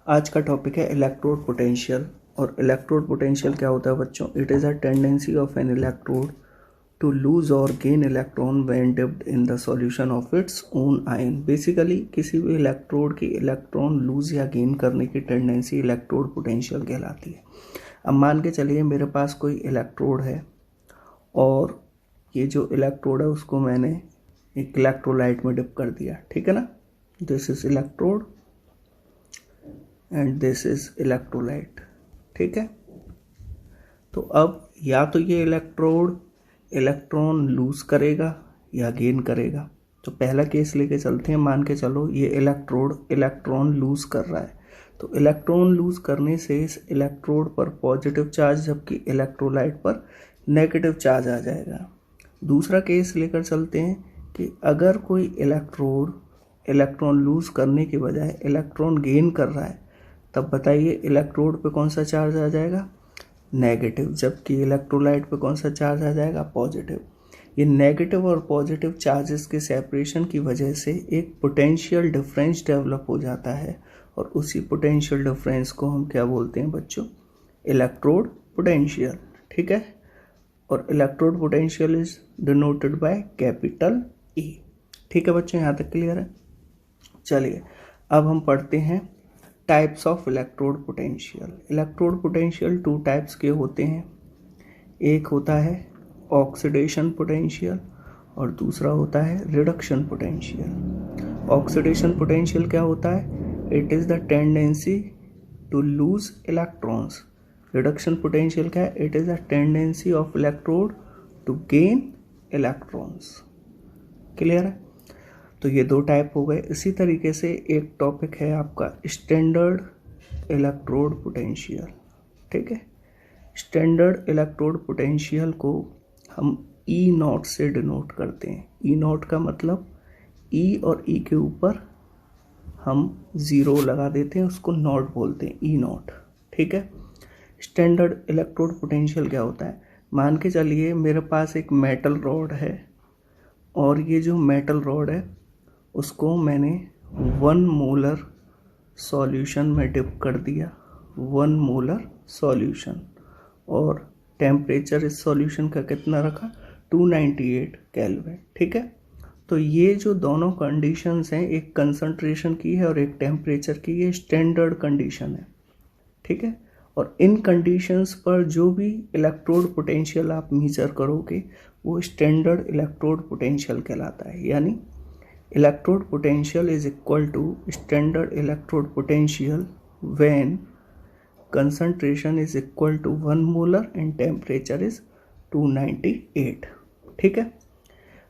आज का टॉपिक है इलेक्ट्रोड पोटेंशियल। और इलेक्ट्रोड पोटेंशियल क्या होता है बच्चों? It is a tendency of an electrode to lose और gain electron when dipped in the solution of its own ion. Basically किसी भी इलेक्ट्रोड की इलेक्ट्रॉन लूज या गेन करने की टेंडेंसी इलेक्ट्रोड पोटेंशियल कहलाती है। अब मान के चलिए मेरे पास कोई इलेक्ट्रोड है और ये जो इलेक्ट्रोड है उसको मैंने एक इलेक्ट्रोलाइट में डिप कर दिया, ठीक है ना। This is electrode and this is electrolyte, ठीक है। तो अब या तो ये इलेक्ट्रोड इलेक्ट्रॉन लूज करेगा या गेन करेगा। तो पहला केस लेके चलते हैं। मान के चलो ये इलेक्ट्रोड इलेक्ट्रॉन लूज कर रहा है, तो इलेक्ट्रॉन लूज करने से इस इलेक्ट्रोड पर पॉजिटिव चार्ज जबकि इलेक्ट्रोलाइट पर नेगेटिव चार्ज आ जाएगा। दूसरा केस लेकर चलते हैं कि अगर कोई इलेक्ट्रोड इलेक्ट्रॉन लूज करने के बजाय इलेक्ट्रॉन गेन कर रहा है, तब बताइए इलेक्ट्रोड पे कौन सा चार्ज आ जाएगा? नेगेटिव, जबकि इलेक्ट्रोलाइट पे कौन सा चार्ज आ जाएगा? पॉजिटिव। ये नेगेटिव और पॉजिटिव चार्जेस के सेपरेशन की वजह से एक पोटेंशियल डिफरेंस डेवलप हो जाता है और उसी पोटेंशियल डिफरेंस को हम क्या बोलते हैं बच्चों? इलेक्ट्रोड पोटेंशियल, ठीक है। और electrode potential is denoted by capital E, ठीक है बच्चों, यहाँ तक क्लियर है। चलिए अब हम पढ़ते हैं types of electrode potential. Electrode potential two types के होते हैं। एक होता है ऑक्सीडेशन पोटेंशियल और दूसरा होता है रिडक्शन पोटेंशियल। ऑक्सीडेशन पोटेंशियल क्या होता है? It is the tendency to lose electrons. Reduction potential क्या है? It is the tendency of electrode to gain electrons. Clear है? तो ये दो टाइप हो गए। इसी तरीके से एक टॉपिक है आपका स्टैंडर्ड इलेक्ट्रोड पोटेंशियल, ठीक है। स्टैंडर्ड इलेक्ट्रोड पोटेंशियल को हम ई नॉट से डिनोट करते हैं। ई नॉट का मतलब ई और ई के ऊपर हम ज़ीरो लगा देते हैं, उसको नॉट बोलते हैं, ई नॉट, ठीक है। स्टैंडर्ड इलेक्ट्रोड पोटेंशियल क्या होता है? मान के चलिए मेरे पास एक मेटल रॉड है और ये जो मेटल रॉड है उसको मैंने 1 मोलर सॉल्यूशन में डिप कर दिया, 1 मोलर सॉल्यूशन, और टेम्परेचर इस सॉल्यूशन का कितना रखा? 298 केल्विन, ठीक है। तो ये जो दोनों कंडीशंस हैं, एक कंसंट्रेशन की है और एक टेम्परेचर की, ये स्टैंडर्ड कंडीशन है, ठीक है। और इन कंडीशंस पर जो भी इलेक्ट्रोड पोटेंशियल आप मेजर करोगे वो स्टैंडर्ड इलेक्ट्रोड पोटेंशियल कहलाता है। यानी electrode potential is equal to standard electrode potential when concentration is equal to 1 molar and temperature is 298, ठीक है।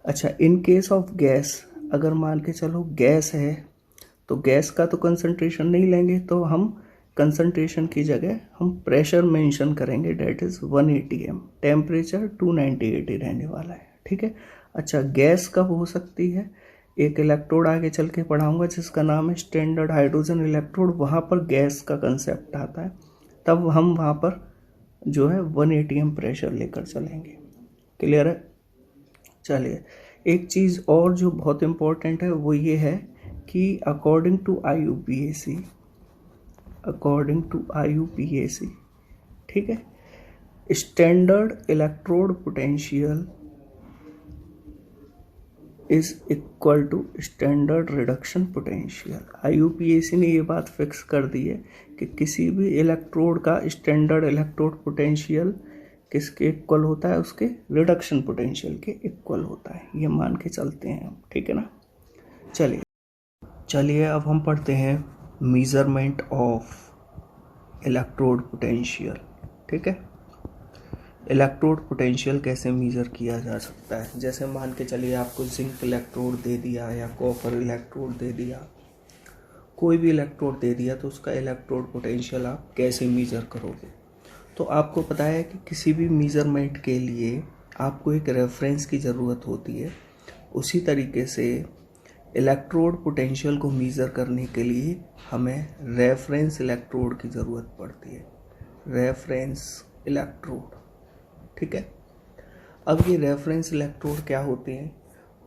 अच्छा, इन केस ऑफ गैस, अगर मान के चलो गैस है तो गैस का तो कंसंट्रेशन नहीं लेंगे, तो हम कंसंट्रेशन की जगह हम प्रेशर मेंशन करेंगे, डेट इज़ 1 atm, टेम्परेचर 298 ही रहने वाला है, ठीक है। अच्छा, गैस कब हो सकती है? एक इलेक्ट्रोड आगे चल के पढ़ाऊंगा जिसका नाम है स्टैंडर्ड हाइड्रोजन इलेक्ट्रोड, वहाँ पर गैस का कंसेप्ट आता है, तब हम वहाँ पर जो है 1 atm प्रेशर लेकर चलेंगे। क्लियर है? चलिए, एक चीज़ और जो बहुत इम्पोर्टेंट है वो ये है कि अकॉर्डिंग टू IUPAC, ठीक है, standard electrode potential is equal to standard reduction potential. IUPAC ने ये बात फिक्स कर दी है कि किसी भी इलेक्ट्रोड का स्टैंडर्ड इलेक्ट्रोड पोटेंशियल किसके इक्वल होता है? उसके रिडक्शन पोटेंशियल के इक्वल होता है। ये मान के चलते हैं हम, ठीक है ना। चलिए अब हम पढ़ते हैं मेजरमेंट ऑफ इलेक्ट्रोड पोटेंशियल, ठीक है। इलेक्ट्रोड पोटेंशियल कैसे मेज़र किया जा सकता है? जैसे मान के चलिए आपको जिंक इलेक्ट्रोड दे दिया या कॉपर इलेक्ट्रोड दे दिया, कोई भी इलेक्ट्रोड दे दिया, तो उसका इलेक्ट्रोड पोटेंशियल आप कैसे मेज़र करोगे? तो आपको पता है कि किसी भी मेज़रमेंट के लिए आपको एक रेफरेंस की ज़रूरत होती है। उसी तरीके से इलेक्ट्रोड पोटेंशियल को मेज़र करने के लिए हमें रेफरेंस इलेक्ट्रोड की ज़रूरत पड़ती है, रेफरेंस इलेक्ट्रोड, ठीक है। अब ये रेफरेंस इलेक्ट्रोड क्या होते हैं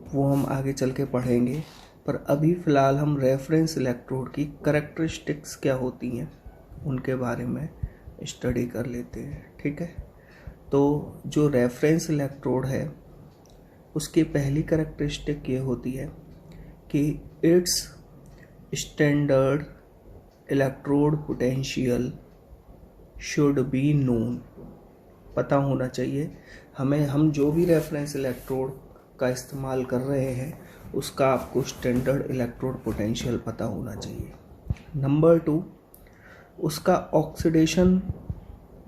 वो हम आगे चल के पढ़ेंगे, पर अभी फ़िलहाल हम रेफरेंस इलेक्ट्रोड की करैक्टरिस्टिक्स क्या होती हैं उनके बारे में स्टडी कर लेते हैं। ठीक है, तो जो रेफरेंस इलेक्ट्रोड है उसकी पहली करैक्टरिस्टिक ये होती है कि it's standard electrode potential should be known. पता होना चाहिए हमें, हम जो भी रेफरेंस इलेक्ट्रोड का इस्तेमाल कर रहे हैं उसका आपको स्टैंडर्ड इलेक्ट्रोड पोटेंशियल पता होना चाहिए। नंबर 2, उसका ऑक्सीडेशन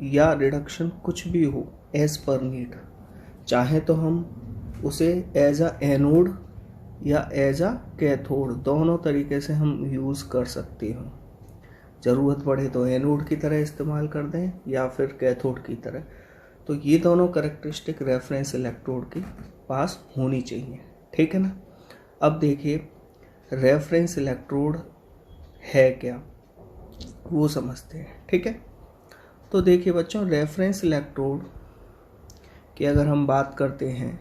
या रिडक्शन कुछ भी हो एज पर नीड, चाहे तो हम उसे एज अ एनोड या एज अ कैथोड दोनों तरीके से हम यूज़ कर सकते हैं। ज़रूरत पड़े तो एनोड की तरह इस्तेमाल कर दें या फिर कैथोड की तरह। तो ये दोनों करैक्टरिस्टिक रेफरेंस इलेक्ट्रोड के पास होनी चाहिए। ठीक है ना। अब देखिए रेफरेंस इलेक्ट्रोड है क्या वो समझते हैं। ठीक है, तो देखिए बच्चों, रेफरेंस इलेक्ट्रोड की अगर हम बात करते हैं,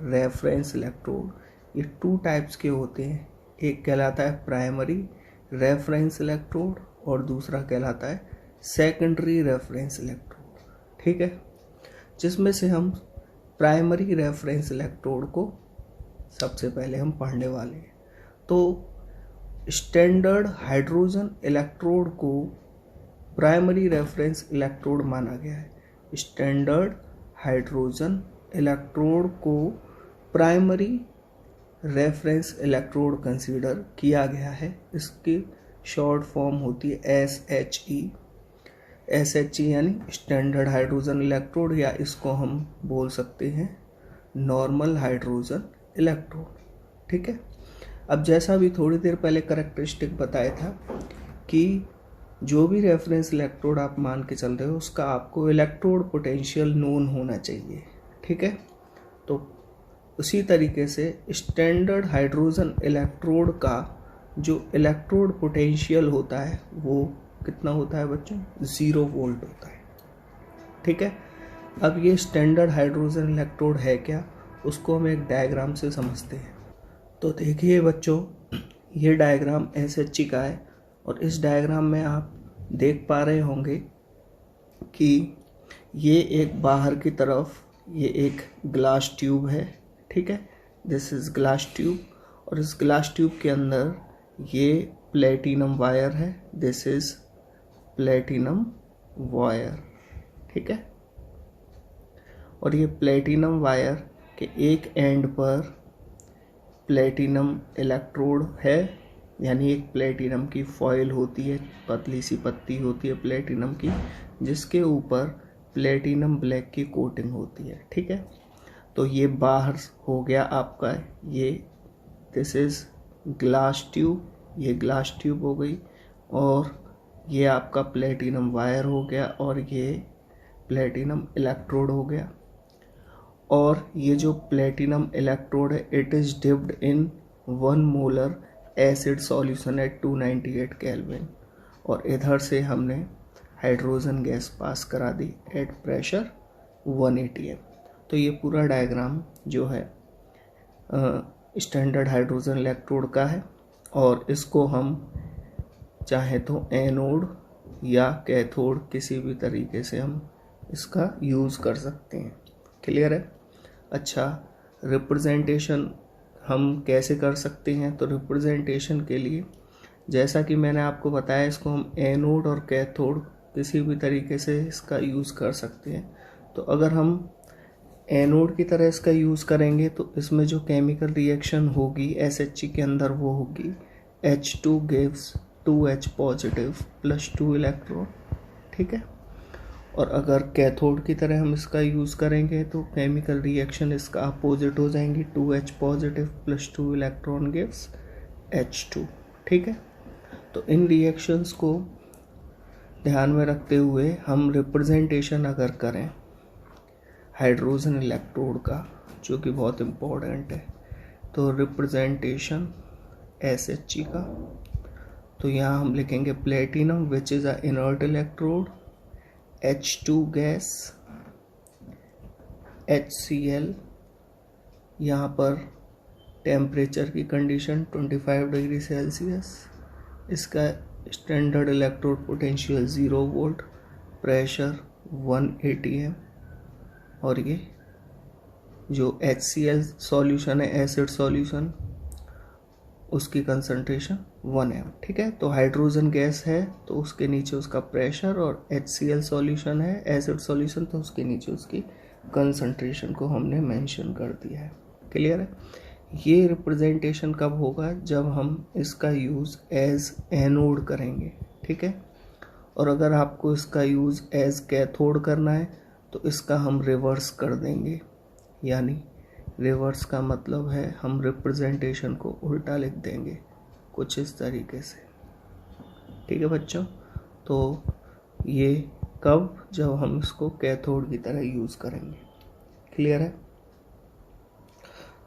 रेफरेंस इलेक्ट्रोड ये 2 टाइप्स के होते हैं। एक कहलाता है प्राइमरी रेफरेंस इलेक्ट्रोड और दूसरा कहलाता है सेकेंडरी रेफरेंस इलेक्ट्रोड। ठीक है, जिसमें से हम प्राइमरी रेफरेंस इलेक्ट्रोड को सबसे पहले हम पढ़ने वाले हैं। तो स्टैंडर्ड हाइड्रोजन इलेक्ट्रोड को प्राइमरी रेफरेंस इलेक्ट्रोड माना गया है। स्टैंडर्ड हाइड्रोजन इलेक्ट्रोड को प्राइमरी रेफरेंस इलेक्ट्रोड कंसीडर किया गया है। इसकी शॉर्ट फॉर्म होती है SHE। SHE यानी स्टैंडर्ड हाइड्रोजन इलेक्ट्रोड, या इसको हम बोल सकते हैं नॉर्मल हाइड्रोजन इलेक्ट्रोड। ठीक है, अब जैसा भी थोड़ी देर पहले करैक्टरिस्टिक बताया था कि जो भी रेफरेंस इलेक्ट्रोड आप मान के चल रहे हो उसका आपको इलेक्ट्रोड पोटेंशियल नोन होना चाहिए। ठीक है, तो उसी तरीके से स्टैंडर्ड हाइड्रोजन इलेक्ट्रोड का जो इलेक्ट्रोड पोटेंशियल होता है वो कितना होता है बच्चों? 0 वोल्ट होता है। ठीक है, अब ये स्टैंडर्ड हाइड्रोजन इलेक्ट्रोड है क्या, उसको हम एक डायग्राम से समझते हैं। तो देखिए बच्चों, ये डायग्राम SHE का है और इस डायग्राम में आप देख पा रहे होंगे कि ये एक बाहर की तरफ ये एक ग्लास ट्यूब है। ठीक है, दिस इज़ ग्लास ट्यूब, और इस ग्लास ट्यूब के अंदर ये प्लेटिनम वायर है। This is platinum wire. ठीक है, और ये प्लेटिनम वायर के एक एंड पर प्लेटिनम इलेक्ट्रोड है, यानी एक प्लेटिनम की फॉइल होती है, पतली सी पत्ती होती है प्लेटिनम की, जिसके ऊपर प्लेटिनम ब्लैक की कोटिंग होती है। ठीक है, तो ये बाहर हो गया आपका ये, दिस इज़ ग्लास ट्यूब, ये ग्लास ट्यूब हो गई, और ये आपका प्लेटिनम वायर हो गया, और ये प्लेटिनम इलेक्ट्रोड हो गया। और ये जो प्लेटिनम इलेक्ट्रोड है it is dipped in 1 molar acid solution at 298 kelvin, और इधर से हमने हाइड्रोजन गैस पास करा दी एट प्रेशर 1 atm। तो ये पूरा डायग्राम जो है स्टैंडर्ड हाइड्रोजन इलेक्ट्रोड का है, और इसको हम चाहे तो एनोड या कैथोड किसी भी तरीके से हम इसका यूज़ कर सकते हैं। क्लियर है? अच्छा, रिप्रेजेंटेशन हम कैसे कर सकते हैं? तो रिप्रेजेंटेशन के लिए जैसा कि मैंने आपको बताया, इसको हम एनोड और कैथोड किसी भी तरीके से इसका यूज़ कर सकते हैं। तो अगर हम एनोड की तरह इसका यूज़ करेंगे तो इसमें जो केमिकल रिएक्शन होगी SHE के अंदर वो होगी H2 gives 2H positive plus 2 electron. ठीक है, और अगर कैथोड की तरह हम इसका यूज़ करेंगे तो केमिकल रिएक्शन इसका अपोजिट हो जाएंगी, 2H positive plus 2 electron gives H2। ठीक है, तो इन रिएक्शंस को ध्यान में रखते हुए हम रिप्रेजेंटेशन अगर करें हाइड्रोजन इलेक्ट्रोड का, जो कि बहुत इम्पोर्टेंट है, तो रिप्रेजेंटेशन SHE का, तो यहाँ हम लिखेंगे platinum which is a inert electrode, H2 gas, HCl, यहाँ पर टेम्परेचर की कंडीशन 25 डिग्री सेल्सियस, इसका standard electrode potential 0 volt, pressure 1 atm, और ये जो HCl सॉल्यूशन है, एसिड सॉल्यूशन, उसकी कंसंट्रेशन 1 m। ठीक है, तो हाइड्रोजन गैस है तो उसके नीचे उसका प्रेशर, और HCl सॉल्यूशन है, एसिड सॉल्यूशन, तो उसके नीचे उसकी कंसंट्रेशन को हमने मेंशन कर दिया है। क्लियर है? ये रिप्रेजेंटेशन कब होगा? जब हम इसका यूज़ एज एनोड करेंगे। ठीक है, और अगर आपको इसका यूज़ एज कैथोड करना है तो इसका हम रिवर्स कर देंगे, यानी रिवर्स का मतलब है हम रिप्रेजेंटेशन को उल्टा लिख देंगे कुछ इस तरीके से। ठीक है बच्चों, तो ये कब? जब हम इसको कैथोड की तरह यूज़ करेंगे। क्लियर है?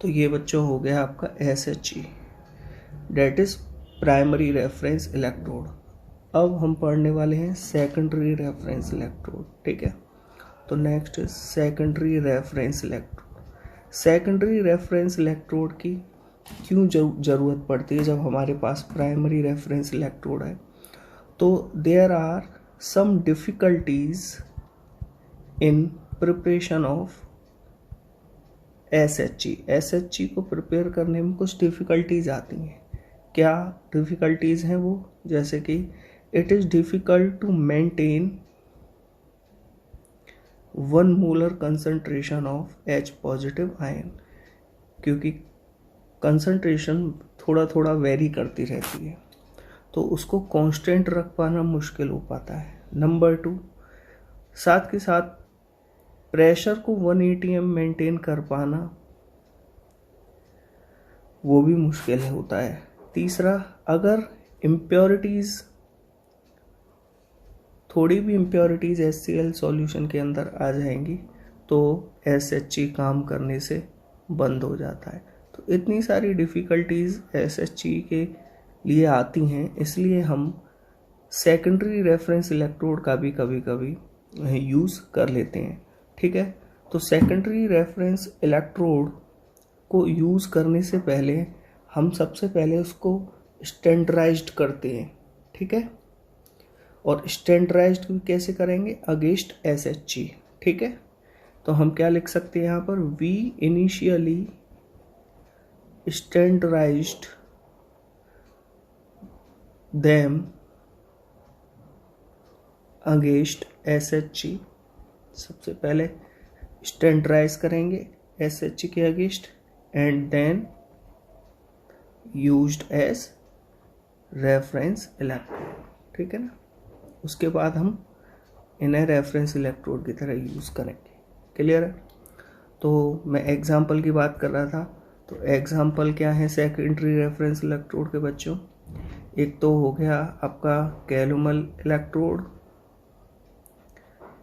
तो ये बच्चों हो गया आपका SHE, that is primary reference electrode. अब हम पढ़ने वाले हैं सेकेंडरी रेफरेंस इलेक्ट्रोड। ठीक है, तो next is secondary reference electrode. Secondary reference electrode की क्यों ज़रूरत पड़ती है जब हमारे पास प्राइमरी रेफरेंस इलेक्ट्रोड है? तो there are some difficulties in preparation of SHE को प्रिपेयर करने में कुछ डिफ़िकल्टीज आती हैं। क्या डिफ़िकल्टीज हैं वो? जैसे कि it is difficult to maintain 1 molar concentration of H positive ion, क्योंकि कंसंट्रेशन थोड़ा थोड़ा वेरी करती रहती है, तो उसको कांस्टेंट रख पाना मुश्किल हो पाता है। नंबर 2, साथ के साथ प्रेशर को 1 atm मेंटेन कर पाना वो भी मुश्किल होता है। तीसरा, अगर इम्प्योरिटीज़, थोड़ी भी इम्प्योरिटीज़ HCl सॉल्यूशन के अंदर आ जाएंगी तो SHE काम करने से बंद हो जाता है। तो इतनी सारी डिफ़िकल्टीज़ SHE के लिए आती हैं, इसलिए हम सेकेंडरी रेफरेंस इलेक्ट्रोड का भी कभी कभी यूज़ कर लेते हैं। ठीक है, तो सेकेंडरी रेफरेंस इलेक्ट्रोड को यूज़ करने से पहले हम सबसे पहले उसको स्टैंडर्डाइज्ड करते हैं। ठीक है, और स्टैंडर्डाइज्ड कैसे करेंगे? Against SHE। ठीक है, तो हम क्या लिख सकते हैं यहाँ पर? We initially standardized them against SHE। सबसे पहले स्टैंडर्डाइज करेंगे SHE के अगेंस्ट, and then used as reference electrode. ठीक है ना, उसके बाद हम इन्हें रेफरेंस इलेक्ट्रोड की तरह यूज़ करेंगे। क्लियर है? तो मैं एग्जांपल की बात कर रहा था, तो एग्जांपल क्या है सेकेंडरी रेफरेंस इलेक्ट्रोड के बच्चों? एक तो हो गया आपका कैलुमल इलेक्ट्रोड।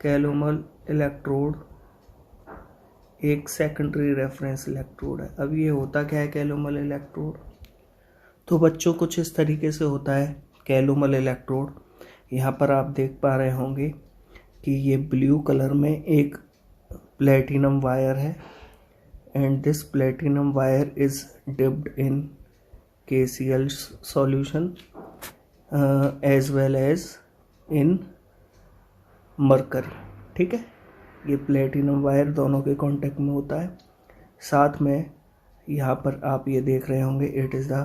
कैलुमल इलेक्ट्रोड एक सेकेंडरी रेफरेंस इलेक्ट्रोड है। अब ये होता क्या है कैलुमल इलेक्ट्रोड? तो बच्चों कुछ इस तरीके से होता है कैलुमल इलेक्ट्रोड। यहाँ पर आप देख पा रहे होंगे कि ये ब्लू कलर में एक प्लेटिनम वायर है, and this platinum wire is dipped in KCl solution as well as in mercury. ठीक है, ये प्लेटिनम वायर दोनों के कांटेक्ट में होता है। साथ में यहाँ पर आप ये देख रहे होंगे, it is the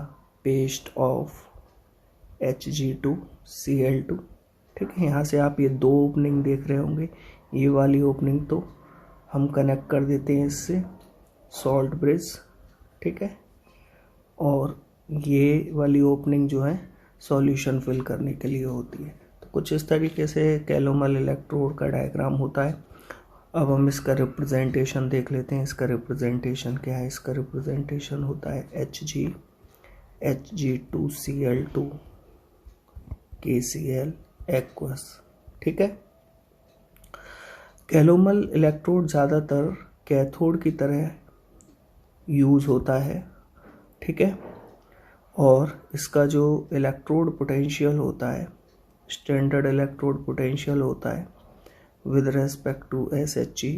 paste of Hg2Cl2। ठीक है, यहाँ से आप ये 2 ओपनिंग देख रहे होंगे। ये वाली ओपनिंग तो हम कनेक्ट कर देते हैं इससे सॉल्ट ब्रिज। ठीक है, और ये वाली ओपनिंग जो है सॉल्यूशन फिल करने के लिए होती है। तो कुछ इस तरीके से कैलुमल इलेक्ट्रोड का डायग्राम होता है। अब हम इसका रिप्रेजेंटेशन देख लेते हैं। इसका रिप्रेजेंटेशन क्या है? इसका रिप्रेजेंटेशन होता है Hg2Cl2 KCl एक्वस। ठीक है, कैलुमल इलेक्ट्रोड ज़्यादातर कैथोड की तरह यूज़ होता है। ठीक है, और इसका जो इलेक्ट्रोड पोटेंशियल होता है, स्टैंडर्ड इलेक्ट्रोड पोटेंशियल होता है विद रेस्पेक्ट टू SHE,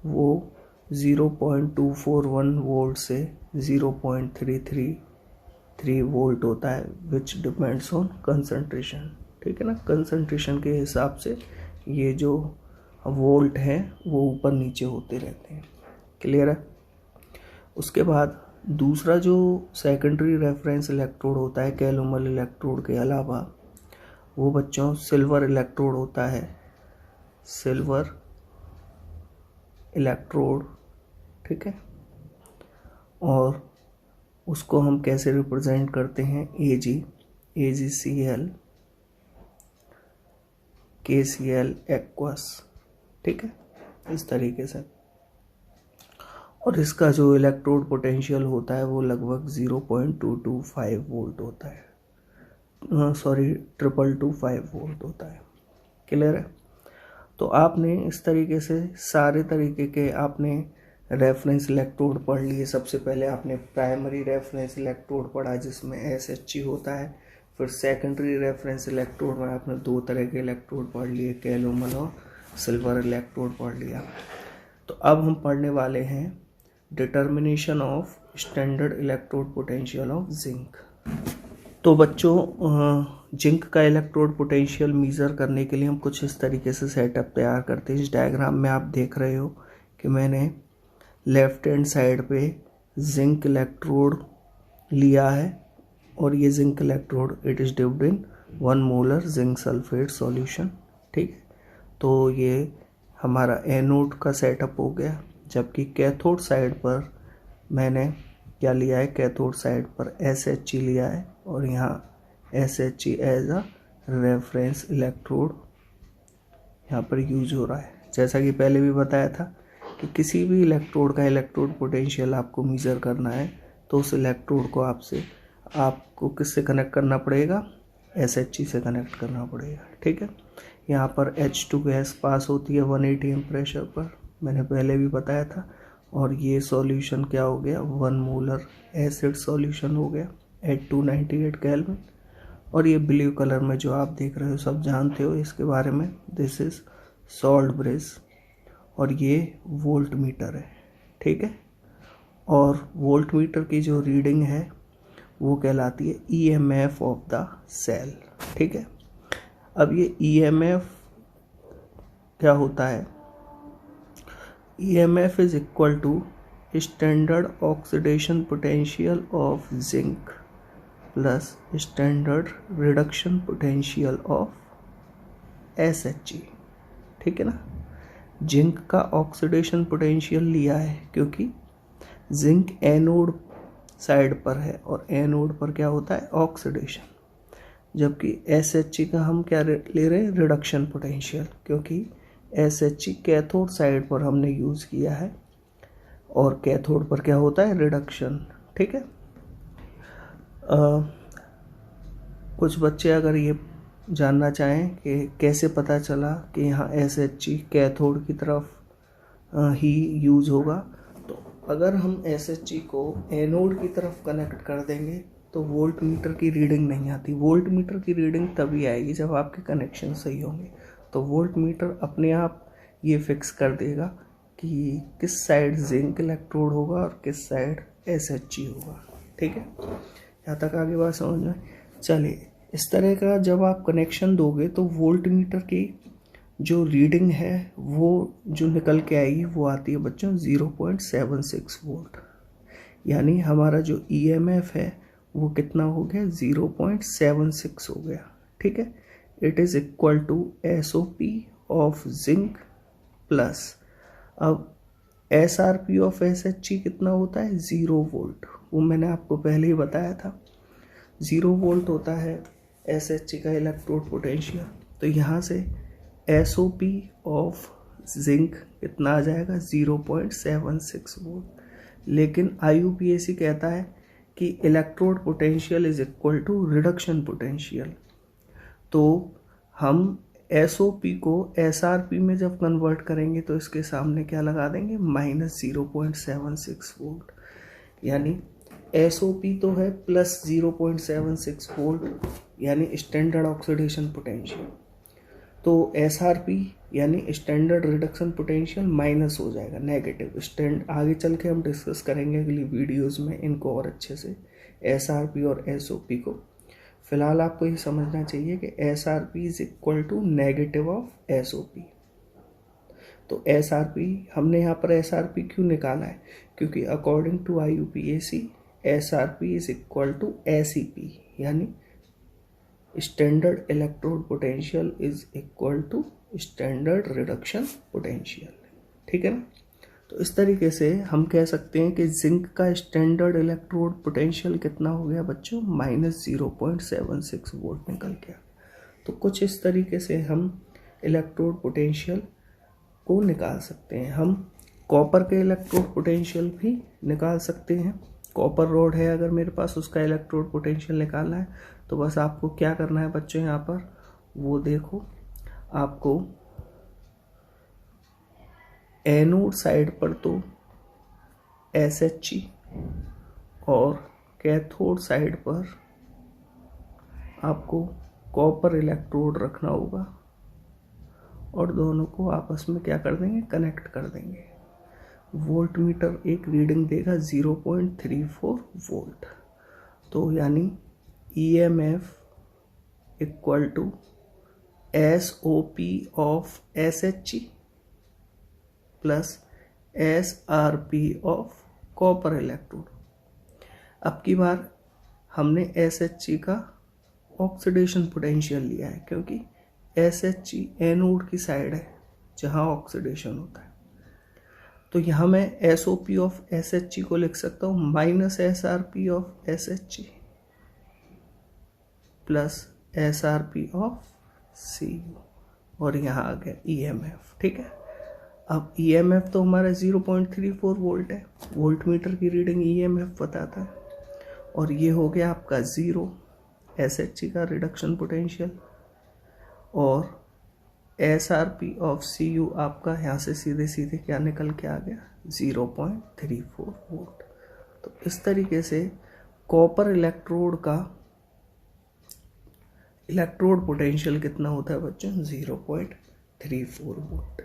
वो 0.241 वोल्ट से 0.333 वोल्ट होता है, विच डिपेंड्स ऑन कंसंट्रेशन। ठीक है ना, कंसंट्रेशन के हिसाब से ये जो वोल्ट हैं वो ऊपर नीचे होते रहते हैं। क्लियर है। उसके बाद दूसरा जो सेकेंडरी रेफरेंस इलेक्ट्रोड होता है कैलुमल इलेक्ट्रोड के अलावा, वो बच्चों सिल्वर इलेक्ट्रोड होता है। सिल्वर इलेक्ट्रोड, ठीक है। और उसको हम कैसे रिप्रेजेंट करते हैं, AgCl KCl एक्वस, ठीक है, इस तरीके से। और इसका जो इलेक्ट्रोड पोटेंशियल होता है वो लगभग 0.225 वोल्ट होता है, 225 वोल्ट होता है। क्लियर है। तो आपने इस तरीके से सारे तरीके के आपने रेफरेंस इलेक्ट्रोड पढ़ लिए। सबसे पहले आपने प्राइमरी रेफरेंस इलेक्ट्रोड पढ़ा जिसमें SHG होता है। फिर सेकेंडरी रेफरेंस इलेक्ट्रोड में आपने 2 तरह के इलेक्ट्रोड पढ़ लिए, कैलुमल और सिल्वर इलेक्ट्रोड पढ़ लिया। तो अब हम पढ़ने वाले हैं determination of standard electrode potential of zinc. तो बच्चों जिंक का इलेक्ट्रोड पोटेंशियल मेज़र करने के लिए हम कुछ इस तरीके से सेटअप तैयार करते हैं। इस डायग्राम में आप देख रहे हो कि मैंने लेफ्ट हैंड साइड पे जिंक इलेक्ट्रोड लिया है और ये zinc electrode it is dipped in 1 molar zinc sulphate solution. ठीक है, तो ये हमारा एनोड का सेटअप हो गया। जबकि कैथोड साइड पर मैंने क्या लिया है, कैथोड साइड पर SHG लिया है और यहाँ SHG as a reference electrode यहाँ पर यूज हो रहा है। जैसा कि पहले भी बताया था कि किसी भी इलेक्ट्रोड का इलेक्ट्रोड पोटेंशियल आपको मेज़र करना है तो उस इलेक्ट्रोड को आपको किससे कनेक्ट करना पड़ेगा, SHG से कनेक्ट करना पड़ेगा। ठीक है, यहाँ पर H2 गैस पास होती है 180 प्रेशर पर, मैंने पहले भी बताया था। और ये सॉल्यूशन क्या हो गया, 1 मोलर एसिड सॉल्यूशन हो गया एट 298 केल्विन। और ये ब्लू कलर में जो आप देख रहे हो सब जानते हो इसके बारे में, दिस इज सॉल्ट ब्रिज और ये वोल्ट मीटर है। ठीक है, और वोल्ट मीटर की जो रीडिंग है वो कहलाती है EMF ऑफ द सेल। ठीक है, अब ये EMF क्या होता है, EMF is equal to standard oxidation potential of zinc plus standard reduction potential of SHG। ठीक है ना, जिंक का ऑक्सीडेशन पोटेंशियल लिया है क्योंकि जिंक एनोड साइड पर है और एनोड पर क्या होता है, ऑक्सीडेशन। जबकि SHG का हम क्या ले रहे हैं, रिडक्शन पोटेंशियल, क्योंकि SHG कैथोड साइड पर हमने यूज़ किया है और कैथोड पर क्या होता है, रिडक्शन। ठीक है, कुछ बच्चे अगर ये जानना चाहें कि कैसे पता चला कि यहाँ SHG कैथोड की तरफ ही यूज़ होगा, तो अगर हम SHG को एनोड की तरफ कनेक्ट कर देंगे तो वोल्ट मीटर की रीडिंग नहीं आती। वोल्ट मीटर की रीडिंग तभी आएगी जब आपके कनेक्शन सही होंगे। तो वोल्ट मीटर अपने आप ये फिक्स कर देगा कि किस साइड जिंक इलेक्ट्रोड होगा और किस साइड SHG होगा। ठीक है, यहाँ तक आगे बात समझ में। चलिए, इस तरह का जब आप कनेक्शन दोगे तो वोल्ट मीटर की जो रीडिंग है वो जो निकल के आएगी वो आती है बच्चों 0.76 वोल्ट। यानी हमारा जो EMF है वो कितना हो गया, 0.76 हो गया। ठीक है, it is equal to SOP of zinc plus, अब SRP ऑफ SHG कितना होता है, 0 वोल्ट। वो मैंने आपको पहले ही बताया था, 0 वोल्ट होता है SHG का इलेक्ट्रोड पोटेंशियल। तो यहाँ से SOP ऑफ जिंक कितना आ जाएगा, 0.76 वोल्ट। लेकिन IUPAC कहता है कि electrode potential is equal to reduction potential. तो हम SOP को SRP में जब कन्वर्ट करेंगे तो इसके सामने क्या लगा देंगे, -0.76 वोल्ट। यानी SOP तो है +0.76 वोल्ट, यानी स्टैंडर्ड ऑक्सीडेशन पोटेंशियल। तो SRP यानी स्टैंडर्ड रिडक्शन पोटेंशियल माइनस हो जाएगा, नेगेटिव। आगे चल के हम डिस्कस करेंगे अगली वीडियोस में इनको और अच्छे से, SRP और SOP को। फिलहाल आपको ये समझना चाहिए कि SRP is equal to negative of SOP। तो SRP हमने यहाँ पर SRP क्यों निकाला है, क्योंकि according to IUPAC SRP is equal to SEP यानी standard electrode potential is equal to standard reduction potential. ठीक है ना। तो इस तरीके से हम कह सकते हैं कि जिंक का स्टैंडर्ड इलेक्ट्रोड पोटेंशियल कितना हो गया बच्चों, -0.76 वोल्ट निकल गया। तो कुछ इस तरीके से हम इलेक्ट्रोड पोटेंशियल को निकाल सकते हैं। हम कॉपर के इलेक्ट्रोड पोटेंशियल भी निकाल सकते हैं। कॉपर रोड है अगर मेरे पास, उसका इलेक्ट्रोड पोटेंशियल निकालना है तो बस आपको क्या करना है बच्चों, यहाँ पर वो देखो, आपको एनोड साइड पर तो SHE और कैथोड साइड पर आपको कॉपर इलेक्ट्रोड रखना होगा और दोनों को आपस में क्या कर देंगे, कनेक्ट कर देंगे। वोल्ट मीटर एक रीडिंग देगा 0.34 वोल्ट। तो यानी EMF equal to SOP of SHE plus SRP of copper electrode. अब की बार हमने SHE का ऑक्सीडेशन पोटेंशियल लिया है, क्योंकि SHE एनोड की साइड है जहाँ ऑक्सीडेशन होता है। तो यहाँ मैं SOP ऑफ SHE को लिख सकता हूँ -SRP of SHE plus SRP of CU, और यहाँ आ गया EMF। ठीक है। अब EMF तो हमारा 0.34 वोल्ट है, वोल्ट मीटर की रीडिंग EMF बताता है, और ये हो गया आपका 0 SHE का रिडक्शन पोटेंशियल, और SRP ऑफ CU आपका यहाँ से सीधे सीधे क्या निकल के आ गया, 0.34 वोल्ट। तो इस तरीके से कॉपर इलेक्ट्रोड का इलेक्ट्रोड पोटेंशियल कितना होता है बच्चों, 0.34 वोल्ट।